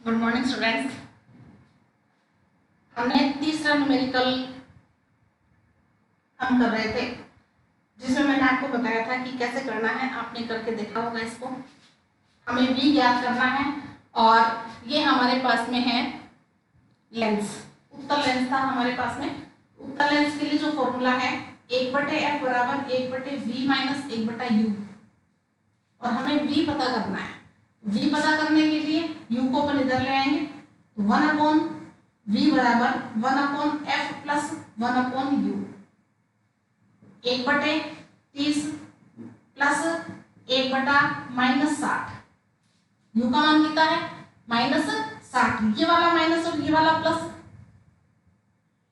Good morning students. हमने तीसरा numerical हम कर रहे थे जिसमें मैंने आपको बताया था कि कैसे करना है। आपने करके देखा होगा इसको। हमें v ज्ञात करना है और ये हमारे पास में है लेंस, उत्तल लेंस था हमारे पास में। उत्तल लेंस के लिए जो फॉर्मूला है 1/f बराबर 1/v माइनस 1/u, और हमें v पता करना है। v पता करने के लिए u को अपन इधर ले आएंगे तो 1/v बराबर 1/f plus 1/u, 1/30 plus 1/-60। u का मान कितना है -60। ये वाला माइनस और ये वाला प्लस,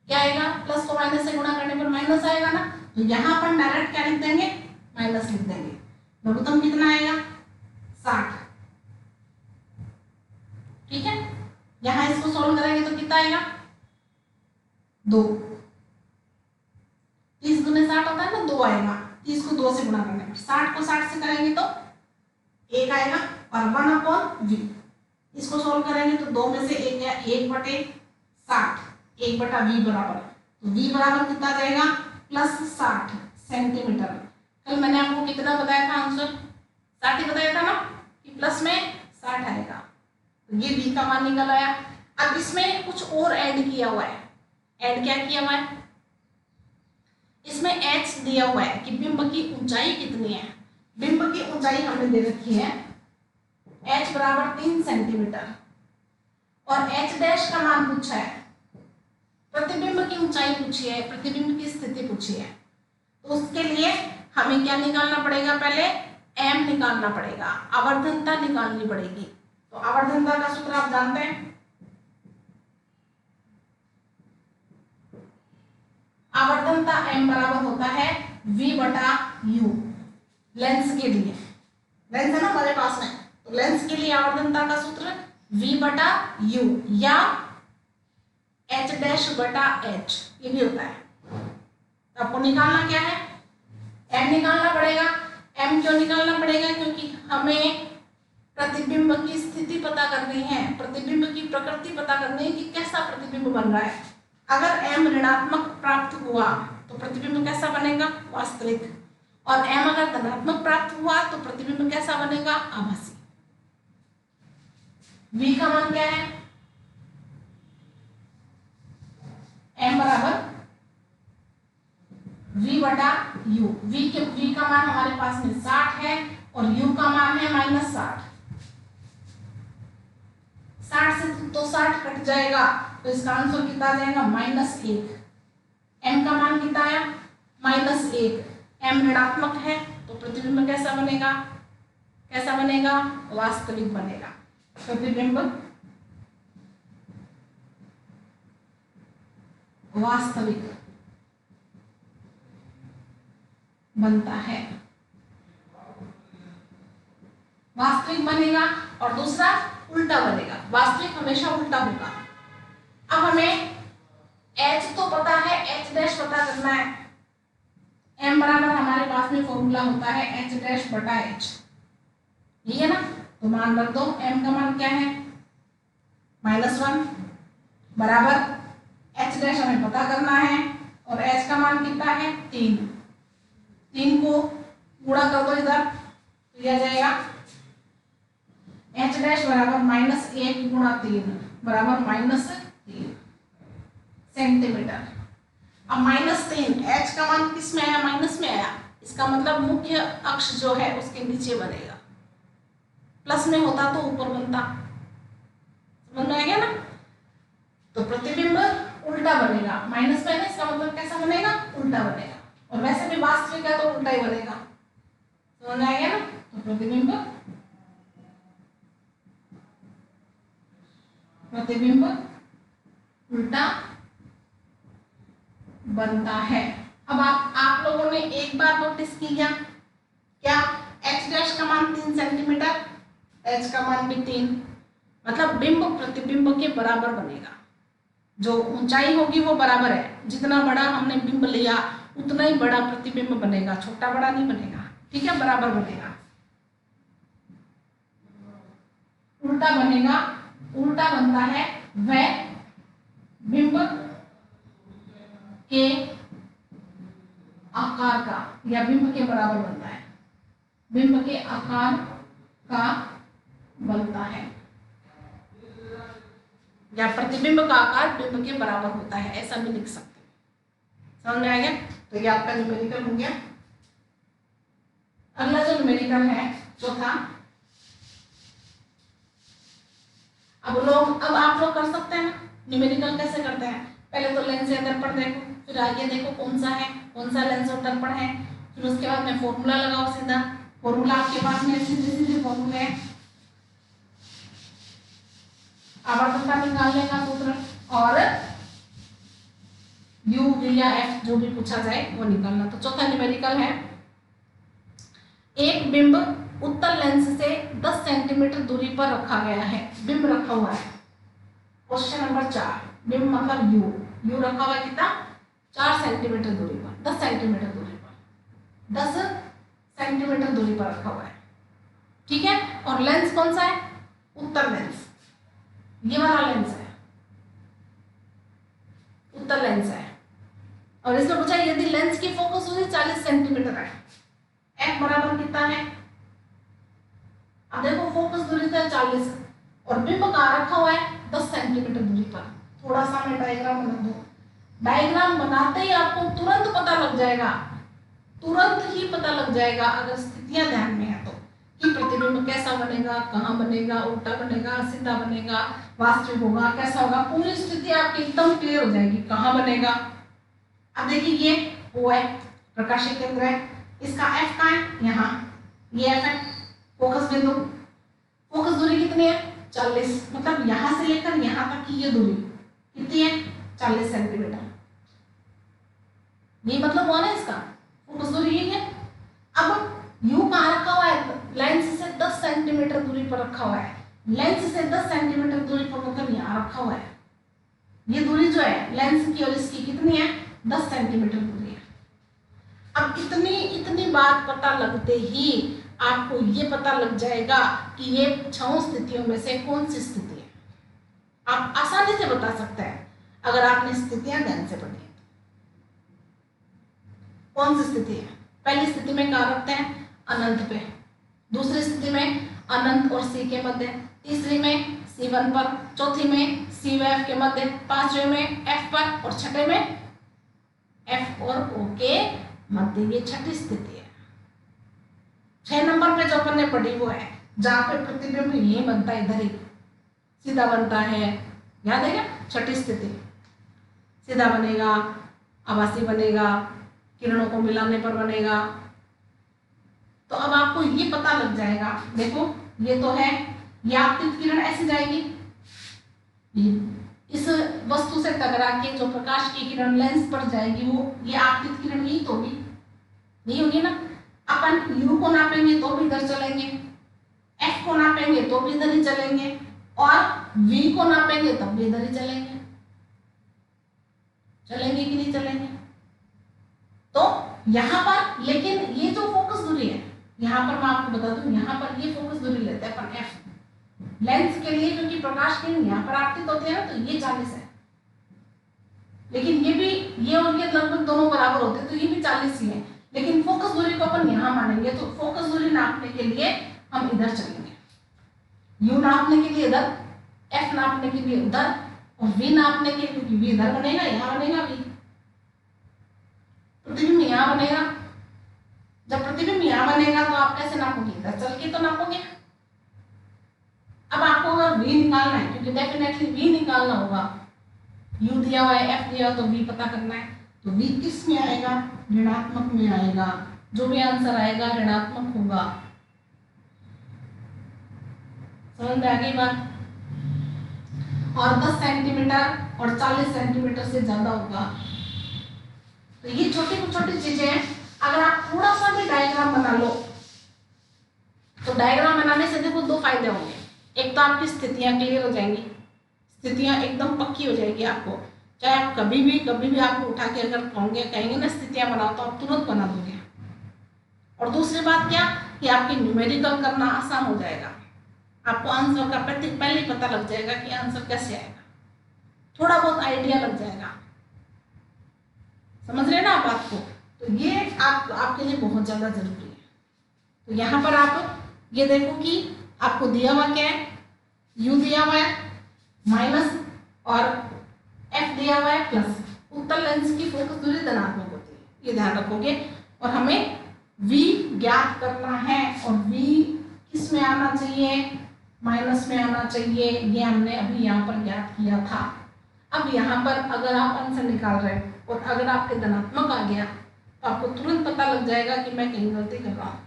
क्या आएगा? प्लस को माइनस से गुणा करने पर माइनस आएगा ना, तो यहाँ अपन डायरेक्ट क्या लिख देंगे? माइनस लिख देंगे। लघुत्तम कितना आएगा? 60। ठीक है, यहाँ इसको सॉल्व करेंगे तो कितना आएगा? 2। 30 दूनी 60 होता है ना, 2 आएगा। 30 को 2 से गुणा करने पर 60 को 60 से करेंगे तो 1 आएगा और 1/v। इसको सॉल्व करेंगे तो 2 में से 1 गया, 1/60, 1/v बराबर, तो v बराबर कितना जाएगा? +60 सेंटीमीटर। कल मैंने आपको कितना बताया था आंसर? 60 ही बताया था ना कि प्लस में 60 आएगा। तो ये v का मान निकल आया। अब इसमें कुछ और ऐड किया हुआ है। ऐड क्या किया हुआ है? इसमें h दिया हुआ है कि बिंब की ऊंचाई कितनी है। बिंब की ऊंचाई हमने दे रखी है h बराबर 3 सेंटीमीटर और h डैश का मान पूछा है। प्रतिबिंब की ऊंचाई पूछी है, प्रतिबिंब की स्थिति पूछी है, तो उसके लिए हमें क्या निकालना पड़ेगा? पहले m निकालना पड़ेगा, आवर्धनता निकालनी पड़ेगी। तो आवर्धनता का सूत्र आप जानते हैं, आवर्धनता m बराबर होता है v/u। लेंस के लिए, लेंस है ना हमारे पास में, तो लेंस के लिए आवर्धनता का सूत्र v/u या h'/h, ये भी होता है। तो आपको निकालना क्या है? m निकालना पड़ेगा। m क्यों निकालना पड़ेगा? क्योंकि हमें प्रतिबिंब की स्थिति पता करनी है, प्रतिबिंब की प्रकृति पता करनी है कि कैसा प्रतिबिंब बन रहा है। अगर m ऋणात्मक प्राप्त हुआ तो प्रतिबिंब कैसा बनेगा? वास्तविक। और m अगर धनात्मक प्राप्त हुआ तो प्रतिबिंब कैसा बनेगा? आभासी। v का मान क्या है? m बराबर v/u। v का मान हमारे पास में 60 है और u का मान है -60। 60 से तो 60 कट जाएगा, तो इसका आंसर कितना आ जाएगा? -1। m का मान कितना आया? -1। m ऋणात्मक है तो प्रतिबिंब कैसा बनेगा? कैसा बनेगा? वास्तविक बनेगा। प्रतिबिंब वास्तविक बनता है, वास्तविक बनेगा। और दूसरा उल्टा बनेगा, वास्तविक हमेशा उल्टा होगा। अब हमें h तो पता है, h डैश पता करना है। m बराबर हमारे पास में फॉर्मूला होता है h'/h, ये है ना, तो मान रख दो। m का मान क्या है? -1 बराबर h डैश हमें पता करना है और h का मान कितना है? 3। 3 को गुणा कर दो इधर, तो यह जाएगा h डैश बराबर -1 × 3 बराबर -3 सेंटीमीटर। अब -3, h का मान किस में आया? माइनस में आया। इसका मतलब मुख्य अक्ष जो है उसके नीचे बनेगा। प्लस में होता तो ऊपर बनता। समझ में आ गया ना? तो प्रतिबिंब उल्टा बनेगा। माइनस में है, इसका मतलब कैसा बनेगा? उल्टा बनेगा। और वैसे भी वास्तविक है तो उल्टा ही बनेगा। समझ में आ गया ना? तो प्रतिबिंब उल्टा बनता है। अब आप लोगों ने एक बार नोटिस किया क्या? h डैश का मान 3 सेंटीमीटर, h का मान भी 3, मतलब बिंब प्रतिबिंब के बराबर बनेगा। जो ऊंचाई होगी वो बराबर है। जितना बड़ा हमने बिंब लिया उतना ही बड़ा प्रतिबिंब बनेगा, छोटा बड़ा नहीं बनेगा। ठीक है, बराबर बनेगा। उल्टा बनेगा उल्टा बनता है वह बिंब के आकार का या बिंब के बराबर बनता है, बिंब के आकार का बनता है, या प्रतिबिंब का आकार बिंब के बराबर होता है, ऐसा भी लिख सकते हैं। समझ में आ गया? तो ये आपका न्यूमेरिकल हो गया। अगला जो न्यूमेरिकल है चौथा, अब आप लोग कर सकते हैं ना न्यूमेरिकल। कैसे करते हैं? पहले तो लेंस या दर्पण देखो, फिर आगे देखो कौन सा है, कौन सा लेंस और दर्पण है, फिर उसके बाद में फॉर्मूला लगाओ सीधा। फॉर्मूला आपके पास में सीधे सीधे फॉर्मूले हैं, आवर्तकता निकालने का सूत्र और u v या f जो भी पूछा जाए वो निकालना। तो चौथा न्यूमेरिकल है, एक बिंब उत्तल लेंस से 10 सेंटीमीटर दूरी पर रखा गया है। बिंब रखा हुआ है, क्वेश्चन नंबर 4, बिंब मतलब u रखा हुआ है कितना? 4 सेंटीमीटर दूरी पर, 10 सेंटीमीटर दूरी पर, 10 सेंटीमीटर दूरी पर रखा हुआ है, ठीक है। और लेंस कौन सा है? उत्तल लेंस, ये वाला लेंस है, उत्तल लेंस है। और इसमें पूछा यदि लेंस की फोकस दूरी 40 सेंटीमीटर है, f बराबर कितना है? अब देखो फोकस दूरी तो 40 और बिंब कहाँ रखा हुआ है? 10 सेंटीमीटर दूरी पर। थोड़ा सा मैं डायग्राम बना दूं, डायग्राम बनाते ही आपको तुरंत पता लग जाएगा, तुरंत ही पता लग जाएगा अगर स्थितियां ध्यान में है तो, कि प्रतिबिंब कैसा बनेगा, कहाँ बनेगा, उल्टा बनेगा, सीधा बनेगा, वास्तविक होगा, कैसा होगा, पूरी स्थिति आपकी एकदम क्लियर हो जाएगी कहाँ बनेगा। अब देखिए ये O है, प्रकाशीय केंद्र है, इसका F कहाँ है? यहाँ, ये F है फोकस बिंदु। फोकस दूरी कितनी है? 40, मतलब यहाँ से लेकर यहाँ तक की ये दूरी कितनी है? 40 सेंटीमीटर। ये मतलब हुआ ना इसका, फोकस दूरी यही है। अब U कहाँ रखा हुआ है? लेंस से 10 सेंटीमीटर दूरी पर रखा हुआ है। लेंस से 10 सेंटीमीटर दूरी पर मतलब यहाँ रखा हुआ है। ये दूरी जो है लेंस की और इसकी कितनी है? 10 सेंटीमीटर दूरी है। अब इतनी बात पता लगते ही आपको ये पता लग जाएगा कि ये 6 स्थितियों में से कौन सी स्थिति है। आप आसानी से बता सकते हैं अगर आपने स्थितियां ध्यान से पढ़ी। कौन सी स्थिति है? पहली स्थिति में कहाँ रखते हैं? अनंत पे। दूसरी स्थिति में अनंत और C के मध्य, तीसरी में C1 पर, चौथी में C व F के मध्य, पांचवें में F पर और छठे में F और O के मध्य। ये छठी स्थिति है। 6 नंबर पे जो अपन ने पढ़ी वो है जहां पे प्रतिबिंब ये बनता है, इधर ही सीधा बनता है, याद है क्या? छठी स्थिति, सीधा बनेगा, आभासी बनेगा, किरणों को मिलाने पर बनेगा। तो अब आपको ये पता लग जाएगा, देखो ये तो है, ये आपतित किरण ऐसे जाएगी, इस वस्तु से टकरा के जो प्रकाश की किरण लेंस पर जाएगी वो ये आपतित किरण यही तो होगी, यही होगी ना। अपन U को नापेंगे तो भी इधर चलेंगे, F को नापेंगे तो भी इधर ही चलेंगे, और V को नापेंगे तब भी इधर ही चलेंगे। चलेंगे कि नहीं चलेंगे? तो यहाँ पर लेकिन ये जो फोकस दूरी है, यहाँ पर मैं आपको बता दूं, यहाँ पर ये फोकस दूरी लेते हैं अपन F लेंस के लिए, क्योंकि प्रकाश किरण यहाँ पर आपतित होती है ना, तो ये 40 है। लेकिन ये भी, ये और ये लगभग दोनों बराबर होते हैं, तो ये भी 40 ही है। लेकिन फोकस दूरी को अपन यहाँ मानेंगे, तो फोकस दूरी नापने के लिए हम इधर चलेंगे, U नापने के लिए इधर, F नापने के लिए उधर, और V नापने के लिए, क्योंकि V इधर बनेगा, यहाँ बनेगा V, प्रतिबिंब यहाँ बनेगा। जब प्रतिबिंब यहाँ बनेगा तो आप कैसे नापोगे? इधर चल के तो नापोगे। अब आपको अगर V निकालना है, क्योंकि डेफिनेटली V निकालना होगा, U दिया हुआ है, F दिया हुआ, तो V पता करना है, तो V किस में आएगा? ऋणात्मक में आएगा। जो भी आंसर आएगा ऋणात्मक होगा। समझ में आ गई बात? और 10 सेंटीमीटर और 40 सेंटीमीटर से ज्यादा होगा। तो ये छोटी छोटी चीजें हैं। अगर आप थोड़ा सा भी डायग्राम बना लो, तो डायग्राम बनाने से देखो 2 फायदे होंगे। एक तो आपकी स्थितियां क्लियर हो जाएंगी, स्थितियां एकदम पक्की हो जाएगी आपको। चाहे आप कभी भी आपको उठा के अगर कहेंगे ना स्थितियां बनाओ, तो आप तुरंत बना दोगे। और दूसरी बात क्या, कि आपकी न्यूमेरिकल करना आसान हो जाएगा। आपको आंसर का पहले ही पता लग जाएगा कि आंसर कैसे आएगा, थोड़ा बहुत आइडिया लग जाएगा। समझ रहे हैं ना आप बात को? तो ये आपके लिए बहुत ज्यादा जरूरी है। तो यहाँ पर आप ये देखो कि आपको दिया हुआ क्या है, u दिया हुआ है माइनस और f दिया हुआ है प्लस। उत्तल लेंस की फोकस दूरी धनात्मक होती है, ये ध्यान रखोगे। और हमें v ज्ञात करना है और v किस में आना चाहिए, माइनस में आना चाहिए। ये हमने अभी यहाँ पर ज्ञात किया था। अब यहाँ पर अगर आप आंसर निकाल रहे हो और अगर आपके धनात्मक आ गया तो आपको तुरंत पता लग जाएगा कि मैं कहीं गलती कर रहा हूँ,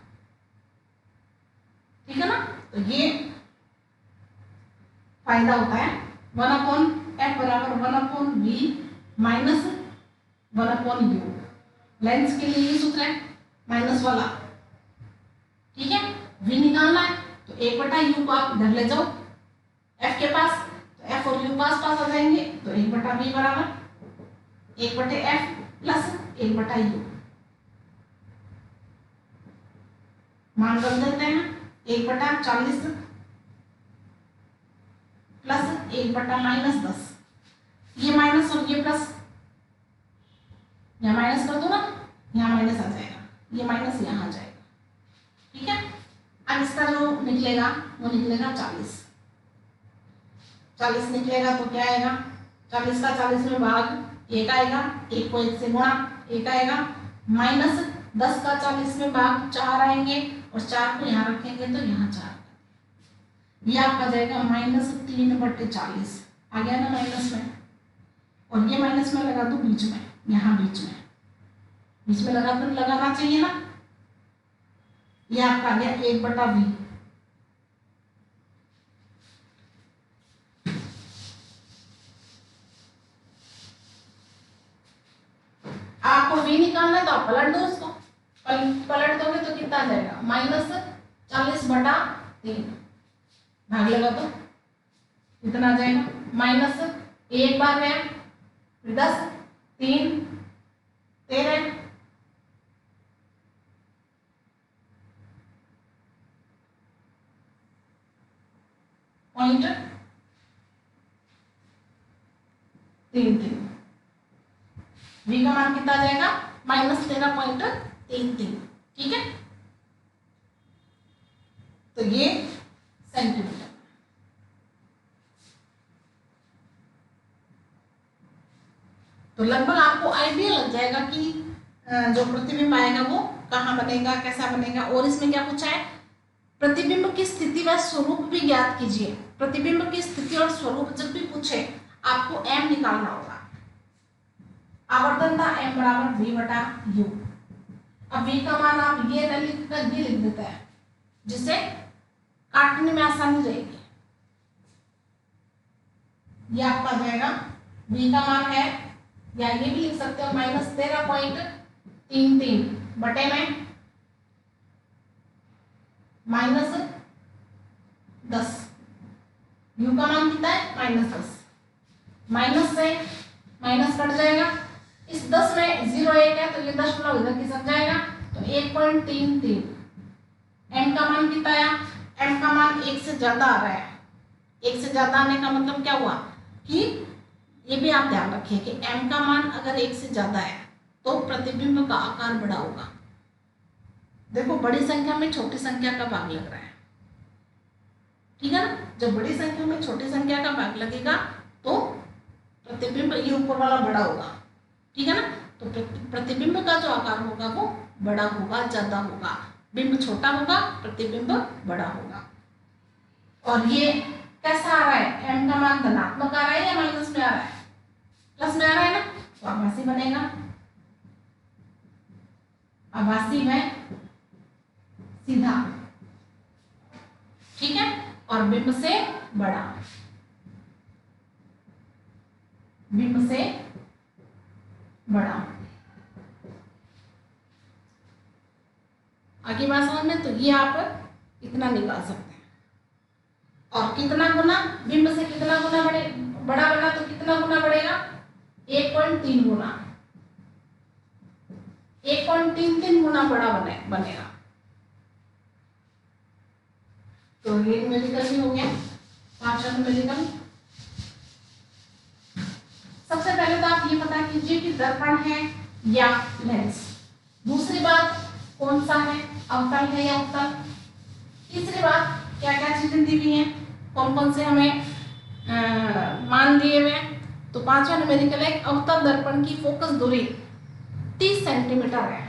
ठीक है ना। तो ये फायदा होता है 1/f बराबर 1/v माइनस 1/u। लेंस के लिए ये सूत्र है माइनस वाला, ठीक है। v निकालना है तो 1/u को आप इधर ले जाओ f के पास, तो f और u पास पास आ जाएंगे, तो 1/v बराबर 1/f प्लस 1/u। मान रख देते हैं 1/40 प्लस 1/-10। ये माइनस और ये प्लस, यहाँ माइनस कर दो ना, यहाँ माइनस आ जाएगा, ये माइनस यहाँ आ जाएगा, ठीक है। अब इसका जो निकलेगा वो निकलेगा 40 निकलेगा। तो क्या आएगा, 40 का 40 में भाग 1 आएगा, 1 को 1 से गुणा 1 आएगा, माइनस 10 का 40 में भाग 4 आएंगे और 4 को यहाँ रखेंगे तो यहाँ 4, ये आपका जाएगा -3/40। आ गया ना माइनस में, और ये माइनस में लगा दो बीच में, यहाँ बीच में लगाना चाहिए ना। ये आपका आ गया 1/v। आपको v निकालना है तो आप पलट दो उसको, पलट दोगे तो कितना आ जाएगा, -40/3। भाग लगा तो कितना आ जाएगा, -1 बार है 10, 3 13, पॉइंट 33। v का मान कितना आ जाएगा, -13.33, ठीक है। तो ये सेंटीमीटर। तो लगभग आपको आइडिया लग जाएगा कि जो प्रतिबिंब आएगा वो कहाँ बनेगा, कैसा बनेगा। और इसमें क्या पूछा है, प्रतिबिंब की स्थिति व स्वरूप भी ज्ञात कीजिए। प्रतिबिंब की स्थिति और स्वरूप जब भी पूछे आपको m निकालना होगा। आवर्तन था m बराबर v/u। अब v का मान आप ये लिख कर ये लिख देते हैं, जिससे काटने में आसानी रहेगी। ये आपका जाएगा v का मान है, या ये भी लिख सकते हो -13.33 बटे में -10। u का मान कितना है, -10। माइनस से माइनस कट जाएगा, इस 10 में 0 1 है तो ये दशमलव इधर खिसक जाएगा, तो 1.33। m का मान कितना आया, m का मान 1 से ज्यादा आ रहा है। 1 से ज्यादा आने का मतलब क्या हुआ कि ये भी आप ध्यान रखिए कि m का मान अगर 1 से ज्यादा है तो प्रतिबिंब का आकार बड़ा होगा। देखो बड़ी संख्या में छोटी संख्या का भाग लग रहा है, ठीक है ना। जब बड़ी संख्या में छोटी संख्या का भाग लगेगा तो प्रतिबिंब ये ऊपर वाला बड़ा होगा, ठीक है ना। तो प्रतिबिंब का जो आकार होगा वो बड़ा होगा, ज्यादा होगा। बिंब छोटा होगा, प्रतिबिंब बड़ा होगा। और ये कैसा आ रहा है, m का मान धनात्मक आ रहा है या माइनस में आ रहा है, प्लस में आ रहा है ना, तो आभासी बनेगा। आभासी में सीधा, ठीक है। और बिंब से बड़ा, बिंब से बड़ा। आगे बात समझ में, तो ये आप इतना निकाल सकते हैं। और कितना गुना, बिंब से कितना गुना बड़ा बना तो कितना गुना बढ़ेगा, 1.3 गुना, 1.33 गुना बड़ा बनेगा। तो ये न्यूमेरिकल भी हो गया। पांचवा न्यूमेरिकल, सबसे पहले तो आप ये पता कीजिए कि दर्पण है या लेंस। दूसरी बात कौन सा है, अवतल है या उत्तल। तीसरी बात क्या क्या चीजें दी हुई हैं, कौन कौन से हमें मान दिए हुए हैं। तो पांचवा न्यूमेरिकल है, अवतल दर्पण की फोकस दूरी 30 सेंटीमीटर है।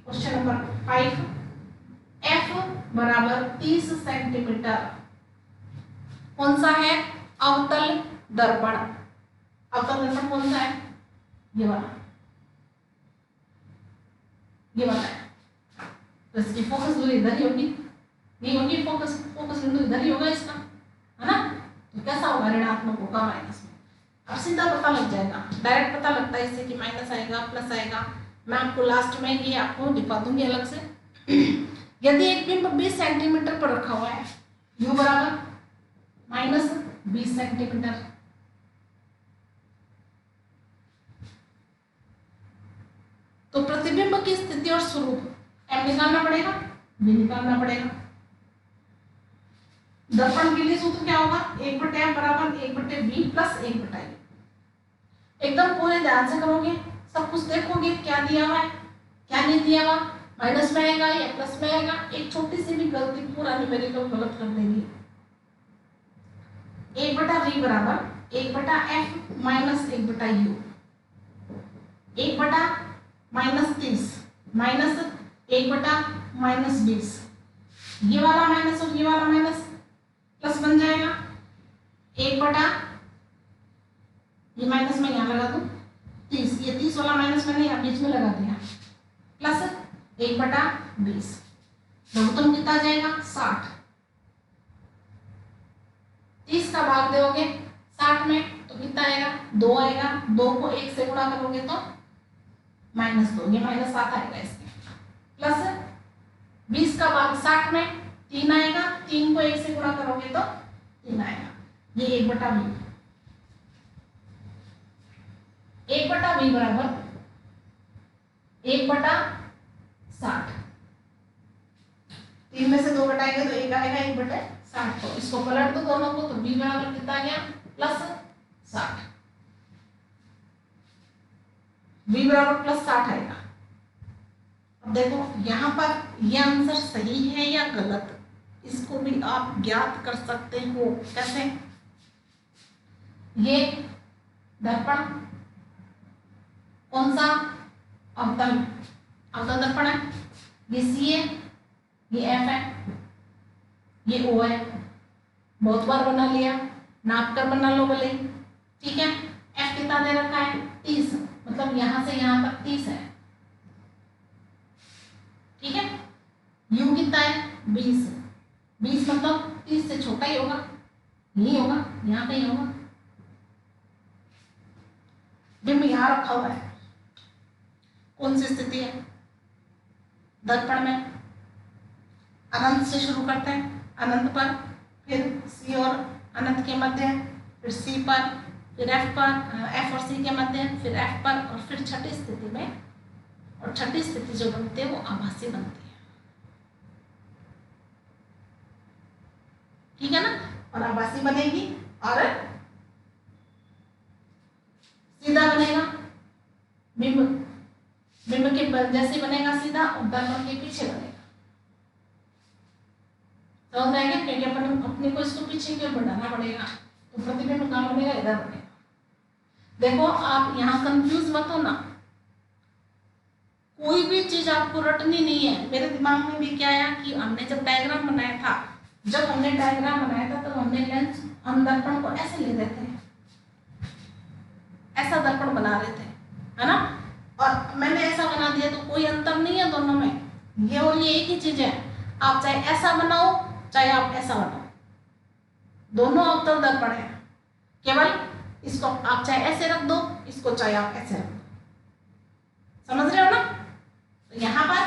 क्वेश्चन नंबर 5, F बराबर 30 सेंटीमीटर कौन सा है, अवतल दर्पण। अवतल दर्पण कौन सा है, ये वाला, ये वाला है। तो इसकी फोकस दूरी इधर ही होगी, ये होगी फोकस बिंदु इधर ही होगा इसका, है ना। तो कैसा होगा, ऋणात्मक होगा, माइनस में। अब सीधा पता लग जाएगा, डायरेक्ट पता लगता है इससे कि माइनस आएगा प्लस आएगा। मैं आपको लास्ट में ये आपको दिखा दूंगी अलग से। यदि एक बिंब 20 सेंटीमीटर पर रखा हुआ है, u बराबर -20 सेंटीमीटर, तो प्रतिबिंब की स्थिति और स्वरूप m निकालना पड़ेगा, v निकालना पड़ेगा। दर्पण के लिए सूत्र क्या होगा, 1/m बराबर 1/v प्लस 1/u। एकदम पूरे ध्यान से करोगे, सब कुछ देखोगे क्या दिया हुआ है क्या नहीं दिया हुआ, माइनस में आएगा या प्लस में आएगा। एक छोटी सी भी गलती पूरा न्यूमेरिकल गलत कर देगी। 1/v बराबर 1/f माइनस 1/u, 1/-30 माइनस 1/-20, ये वाला माइनस और ये वाला माइनस प्लस बन जाएगा। 1/, ये माइनस में यहाँ लगा दूं 30, ये 30 वाला माइनस मैंने यहाँ बीच में लगा दिया, प्लस 1/20, लघुत्तम कितना आ जाएगा 60। 30 का भाग दोगे 60 में तो कितना आएगा, 2 आएगा। 2 को 1 से गुणा करोगे तो -2, ये -7 आएगा इसमें, प्लस 20 का भाग 60 में 3 आएगा। 3 को 1 से गुणा करोगे तो 3 आएगा। ये 1/v, 1/v बराबर 1/60। 3 में से 2 घटाएंगे तो 1 आएगा, 1/60। तो इसको पलट दो दोनों को, तो v बराबर कितना आ गया, +60। v बराबर +60 आएगा। अब देखो यहाँ पर यह आंसर सही है या गलत, इसको भी आप ज्ञात कर सकते हो। कैसे, ये दर्पण कौन सा, अवतल दर्पण है, ये C है, ये F है, ये O है। बहुत बार बना लिया, नाप कर बना लो भले, ठीक है। F कितना दे रखा है, 30, मतलब यहां से यहां तक 30 है, ठीक है। U कितना है, 20 मतलब 30 से छोटा ही होगा, यही होगा, यहाँ कहीं होगा। बिंब यहाँ रखा हुआ है, कौन सी स्थिति है, दर्पण में अनंत से शुरू करते हैं, अनंत पर, फिर C और अनंत के मध्य, फिर C पर, फिर F पर, F और C के मध्य, फिर F पर, और फिर छठी स्थिति में, और छठी स्थिति जो बनती है वो आभासी बनती है, ठीक है ना। और आभासी बनेगी और सीधा बनेगा, बिंब के जैसे बनेगा सीधा, और दर्पण के पीछे बनेगा। समझ आएगा, क्योंकि अपन अपने को इसको पीछे क्यों बढ़ाना पड़ेगा, तो प्रतिबिंब कहाँ बनेगा, इधर बनेगा। देखो आप यहाँ कंफ्यूज मत हो ना, कोई भी चीज आपको रटनी नहीं है। मेरे दिमाग में भी क्या आया कि हमने जब डायग्राम बनाया था, तब हमने लेंस, हम दर्पण को ऐसे ले रहे थे, ऐसा दर्पण बना रहे थे, है ना। और मैंने ऐसा बना दिया, तो कोई अंतर नहीं है दोनों में, ये और ये एक ही चीज है। आप चाहे ऐसा बनाओ चाहे आप ऐसा बनाओ, दोनों अवतल दर्पण है। केवल इसको आप चाहे ऐसे रख दो, इसको चाहे आप ऐसे रख दो, समझ रहे हो ना। तो यहाँ पर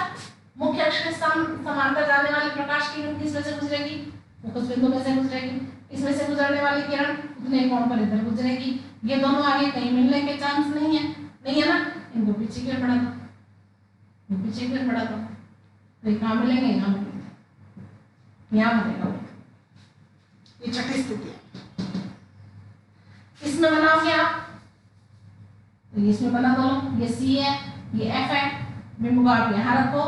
मुख्य अक्ष के समांतर जाने वाली प्रकाश किरण किस में से गुजरेगी, फोकस बिंदु में से गुजरेगी। इसमें से गुजरने वाली किरण उतने कोण पर इधर गुजरेगी। ये दोनों आगे कहीं मिलने के चांस नहीं है ना। इनको पीछे क्यों बढ़ा दो, पीछे क्यों बढ़ा दो, तो कहाँ मिलेंगे, यहाँ मिलेंगे, यहाँ मिलेगा। ये छठी स्थिति है। इसमें बनाओगे आप, इसमें बना दोनों, ये सी है ये एफ है, बिंब को आप यहाँ रखो,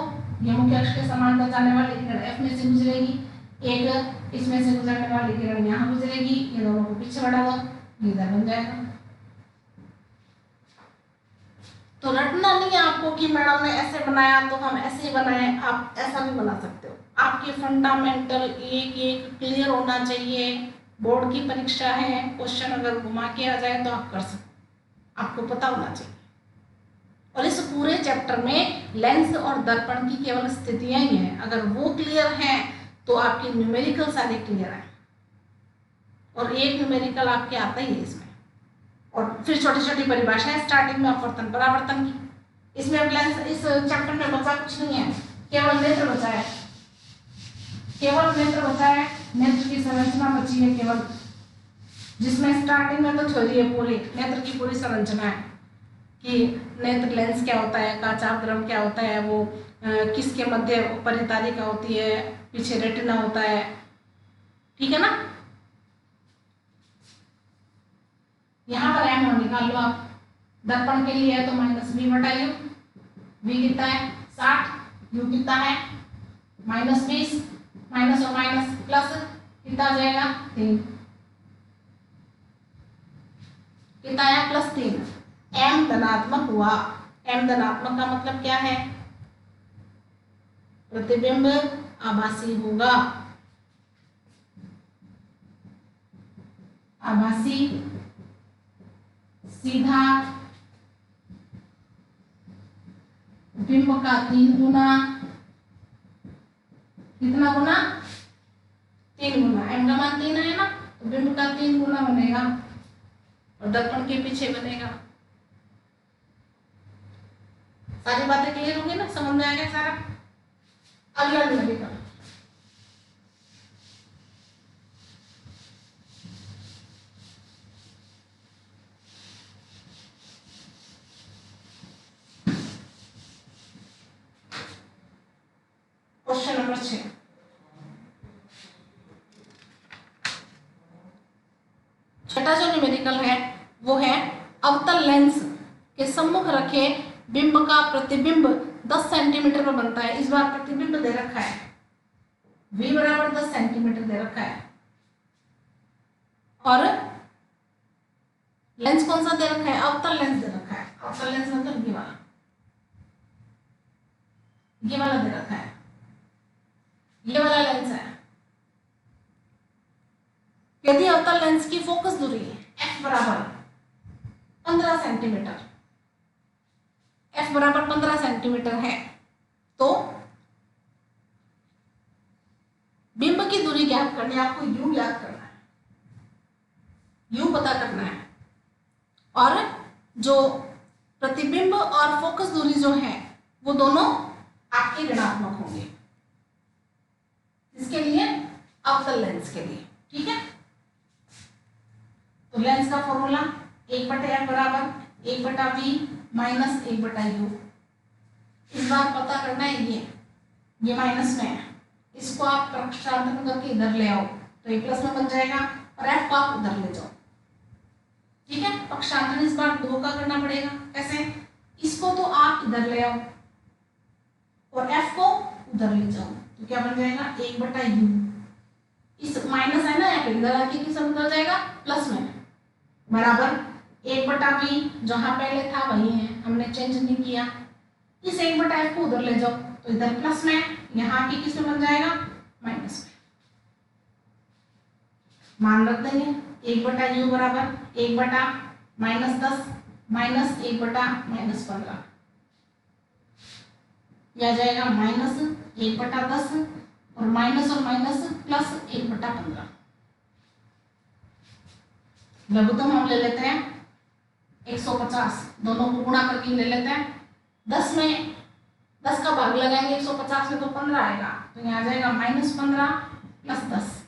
ये मुख्य अक्ष के समांतर जाने वाली किरण एफ में से गुजरेगी, एक इसमें से गुजरने वाली किरण यहाँ गुजरेगी, ये दोनों को पीछे बढ़ा दो, इधर बन जाएगा। तो रटना नहीं है आपको कि मैडम ने ऐसे बनाया तो हम ऐसे ही बनाए, आप ऐसा भी बना सकते हो। आपके फंडामेंटल एक एक क्लियर होना चाहिए। बोर्ड की परीक्षा है, क्वेश्चन अगर घुमा के आ जाए तो आप कर सकते, आपको पता होना चाहिए। और इस पूरे चैप्टर में लेंस और दर्पण की केवल स्थितियां ही हैं, अगर वो क्लियर हैं तो आपके न्यूमेरिकल सारे क्लियर हैं। और एक न्यूमेरिकल आपके आता ही है इसमें, और फिर छोटी छोटी परिभाषाएं स्टार्टिंग में अपवर्तन परावर्तन की। इसमें अब लेंस इस चैप्टर में बचा कुछ नहीं है, केवल नेत्र बचा है, केवल नेत्र बचा है, नेत्र की संरचना बची है केवल, जिसमें स्टार्टिंग में तो थ्योरी है पूरी, नेत्र की पूरी संरचना है कि नेत्र लेंस क्या होता है, काचापद्रव क्या होता है, वो किसके मध्य परितारिका होती है, पीछे रेटिना होता है, ठीक है ना। यहाँ पर एम और निकाल लो आप, दर्पण के लिए है तो -v/u, v कितना है 60, u कितना है -20, माइनस और माइनस प्लस कितना आ जाएगा 3, कितना आया +3। m धनात्मक हुआ, m धनात्मक का मतलब क्या है, प्रतिबिंब आभासी होगा, आभासी सीधा बिंब का 3 गुना, कितना गुना 3 गुना, m का मान 3 है ना, तो बिंब का 3 गुना बनेगा और दर्पण के पीछे बनेगा। सारी बातें क्लियर होंगी ना, समझ में आ गया सारा। अगला न्यूमेरिकल, क्वेश्चन नंबर 6। छठा जो न्यूमेरिकल है वो है अवतल लेंस के सम्मुख रखे बिंब का प्रतिबिंब 10 सेंटीमीटर पर बनता है। इस बार प्रतिबिंब दे रखा है v बराबर 10 सेंटीमीटर दे रखा है, और लेंस कौन सा दे रखा है, अवतल लेंस दे रखा है। अवतल लेंस मतलब ये वाला दे रखा है, ये वाला लेंस है। यदि अवतल लेंस की फोकस दूरी f बराबर 15 सेंटीमीटर, f बराबर 15 सेंटीमीटर है, तो बिंब की दूरी ज्ञात करनी है, आपको u ज्ञात करना है, u पता करना है, और जो प्रतिबिंब और फोकस दूरी जो है वो दोनों आपके ऋणात्मक होंगे, इसके लिए अवतल लेंस के लिए, ठीक है। तो लेंस का फॉर्मूला 1/f बराबर 1/v माइनस 1/u। इस बार पता करना है ये माइनस में है, इसको आप प्रक्षांतरण करके इधर ले आओ तो ये प्लस में बन जाएगा, और f को आप उधर ले जाओ, ठीक है। पक्षांतरण इस बार 2 का करना पड़ेगा, कैसे, इसको तो आप इधर ले आओ और f को उधर ले जाओ, तो क्या बन जाएगा 1/u। इस माइनस है ना यहाँ पे, इधर आके किस में हो जाएगा प्लस में, बराबर 1/v, जहां पहले था वही है, हमने चेंज नहीं किया। इस 1/f को उधर ले जाओ तो इधर प्लस में, यहाँ की किस में बन जाएगा माइनस में। मान रख देंगे 1/u बराबर 1/-10 माइनस 1/-15, यह आ जाएगा -1/10 और माइनस प्लस 1/15। लघुत्तम हम ले लेते हैं 150, दोनों को गुणा करके ले लेते हैं। 10 में 10 का भाग लगाएंगे 150 में तो 15 आएगा, तो यहाँ आ जाएगा -15 + 10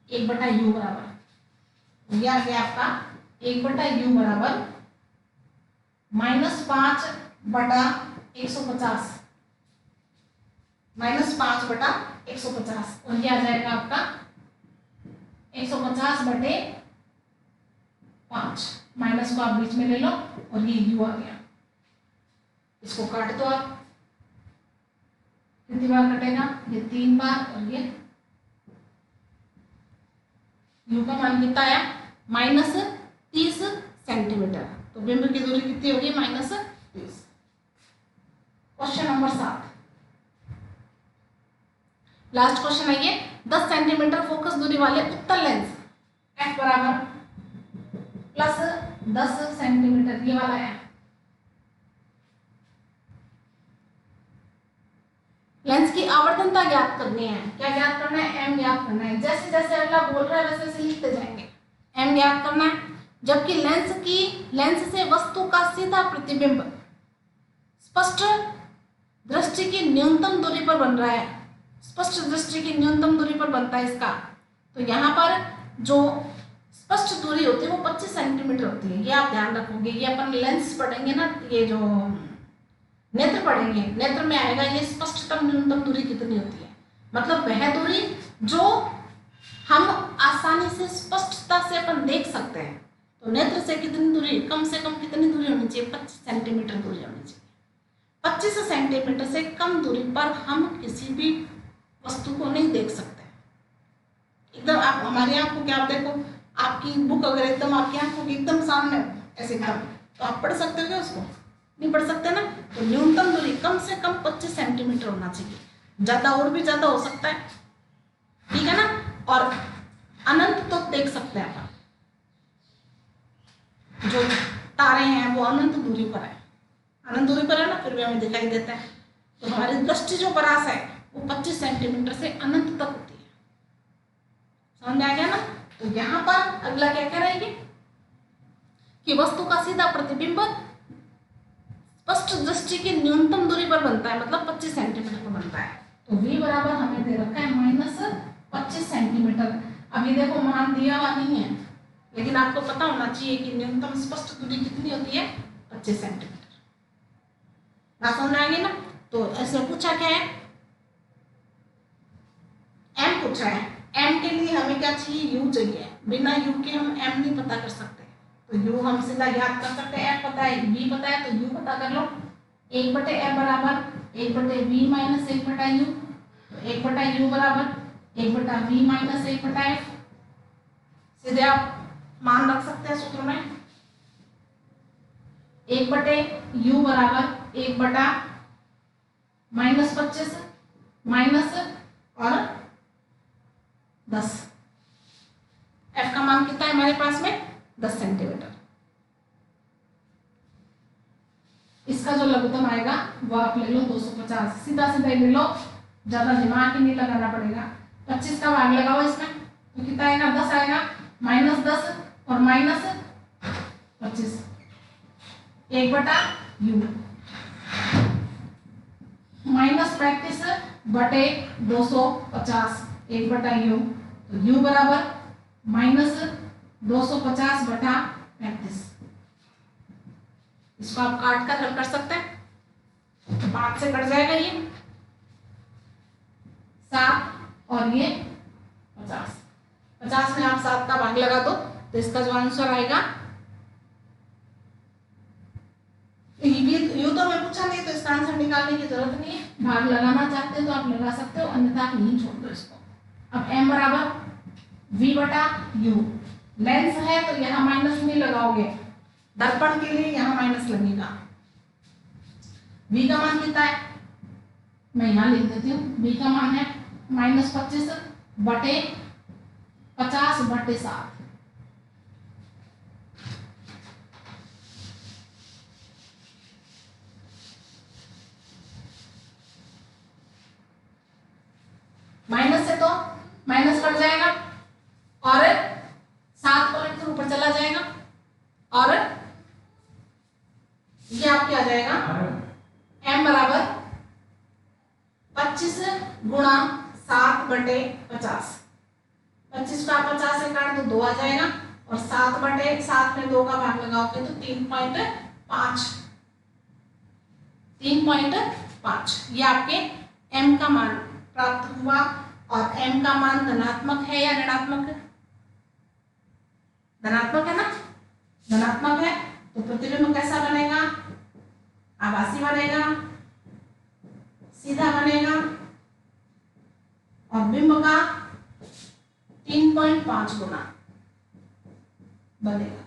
1/u बराबर, यह आ गया आपका 1/u बराबर -5/150, -5/150, और यह आ जाएगा आपका 150/5, माइनस को आप बीच में ले लो और ये u आ गया। इसको काट दो आप, कितनी बार कटेगा, ये 3 बार, और ये u का मान कितना आया, -30 सेंटीमीटर। तो बिंब की दूरी कितनी होगी, -30। क्वेश्चन नंबर 7, लास्ट क्वेश्चन है ये। 10 सेंटीमीटर फोकस दूरी वाले उत्तल लेंस f बराबर +10 सेंटीमीटर, ये वाला है। लेंस की आवर्तनता ज्ञात करनी है। क्या ज्ञात करना है, m ज्ञात करना है। जैसे जैसे अगला बोल रहा है वैसे वैसे लिखते जाएंगे। m ज्ञात करना है। जबकि लेंस से वस्तु का सीधा प्रतिबिंब स्पष्ट दृष्टि की न्यूनतम दूरी पर बन रहा है, स्पष्ट दृष्टि की न्यूनतम दूरी पर बनता है इसका। तो यहाँ पर जो स्पष्ट दूरी होती है वो 25 सेंटीमीटर होती है, ये आप ध्यान रखोगे। ये अपन लेंस पढ़ेंगे ना, ये जो नेत्र पढ़ेंगे, नेत्र में आएगा ये स्पष्टतम न्यूनतम दूरी कितनी होती है, मतलब वह दूरी जो हम आसानी से स्पष्टता से अपन देख सकते हैं। तो नेत्र से कितनी दूरी, कम से कम कितनी दूरी होनी चाहिए, 25 सेंटीमीटर दूरी होनी चाहिए। 25 सेंटीमीटर से कम दूरी पर हम किसी भी वस्तु को नहीं देख सकते। एकदम आप हमारी आंखों की, आप देखो आपकी बुक अगर एकदम आपकी आंखों की एकदम सामने ऐसे एकदम, तो आप पढ़ सकते हो क्या उसको, नहीं पढ़ सकते ना। तो न्यूनतम दूरी कम से कम 25 सेंटीमीटर होना चाहिए, ज्यादा और भी ज्यादा हो सकता है, ठीक है ना। और अनंत तो देख सकते हैं आप, जो तारे हैं वो अनंत दूरी पर है, अनंत दूरी पर है ना, फिर भी हमें दिखाई देता है। तो हमारी दृष्टि जो परास है वो 25 सेंटीमीटर से अनंत तक होती है। समझ में आ गया ना। तो यहाँ पर अगला क्या कह रही है कि वस्तु का सीधा प्रतिबिंब स्पष्ट दृष्टि की न्यूनतम दूरी पर बनता है, मतलब 25 सेंटीमीटर पर बनता है। तो v बराबर हमें दे रखा है -25 सेंटीमीटर। अभी देखो मान दिया हुआ नहीं है, लेकिन आपको पता होना चाहिए कि न्यूनतम स्पष्ट दूरी कितनी होती है, 25 सेंटीमीटर। बात समझ में आ गई ना। तो ऐसे पूछा क्या है, m पूछा है। m के लिए हमें क्या चाहिए, u चाहिए। बिना u के हम m नहीं पता कर सकते, तो u हम सीधा ज्ञात कर सकते हैं। f पता है, v पता है, तो u पता कर लो। 1/f बराबर 1/v - 1/u, तो 1/u बराबर 1/v - 1/f। सीधे आप मान रख सकते हैं सूत्र में। 1/u बराबर 1/-25 माइनस और 10। f का मान कितना है हमारे पास में, 10 सेंटीमीटर। इसका जो लघुत्तम आएगा वो आप ले लो 250, सीधा सीधा ले लो, ज्यादा दिमाग ही नहीं लगाना पड़ेगा। 25 का भाग लगाओ इसमें, तो कितना आएगा, 10 आएगा, -10 और -25, 1/u -35/250 1/u, तो u बराबर -250/35। इसको आप काट कर हल कर सकते हैं, तो 5 से कट जाएगा ये 7 और ये 50। 50 में आप 7 का भाग लगा दो, तो इसका जो आंसर आएगा, यू तो हमें पूछा नहीं, तो इसका आंसर निकालने की जरूरत नहीं है। भाग लगाना चाहते हो तो आप लगा सकते हो, अन्यथा आप नहीं छोड़ दो इसको। अब m बराबर v/u, लेंस है तो यहाँ माइनस नहीं लगाओगे, दर्पण के लिए यहाँ माइनस लगेगा। v का मान कितना है, मैं यहाँ लिख देती हूँ। v का मान है -25/50/7। माइनस से तो माइनस कट जाएगा और 7 पॉइंट से ऊपर चला जाएगा, और ये आपके आ जाएगा m बराबर 25 गुणा 7/50। 25 का 50 से काट दो 2 आ जाएगा, और 7/7 में 2 का भाग लगाओगे तो 3.5। 3.5 ये आपके m का मान प्राप्त हुआ। और m का मान धनात्मक है या ऋणात्मक है, धनात्मक है ना, धनात्मक है तो प्रतिबिंब कैसा बनेगा, आभासी बनेगा, सीधा बनेगा और बिंब का 3.5 गुना बनेगा।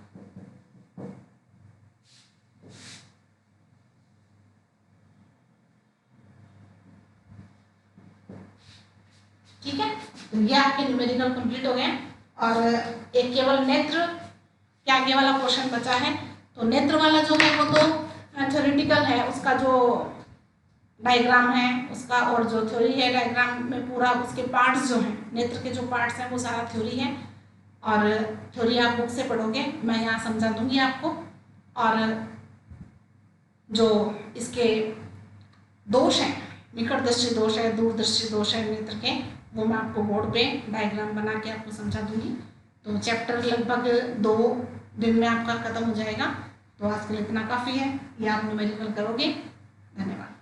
ठीक है, तो ये आपके न्यूमेरिकल कंप्लीट हो गए और एक केवल नेत्र त्यागे वाला क्वेश्चन बचा है। तो नेत्र वाला जो है वो तो थ्योरेटिकल है, उसका जो डायग्राम है उसका और जो थ्योरी है डायग्राम में पूरा उसके पार्ट्स जो हैं, नेत्र के जो पार्ट्स हैं वो सारा थ्योरी है और थ्योरी आप बुक से पढ़ोगे, मैं यहाँ समझा दूंगी आपको। और जो इसके दोष हैं, निकट दृष्टि दोष है, दूरदृष्टि दोष है नेत्र के, वो मैं आपको बोर्ड पे डायग्राम बना के आपको समझा दूंगी। तो चैप्टर लगभग 2 दिन में आपका खत्म हो जाएगा। तो आज के लिए इतना काफ़ी है, ये आप न्यूमेरिकल करोगे। धन्यवाद।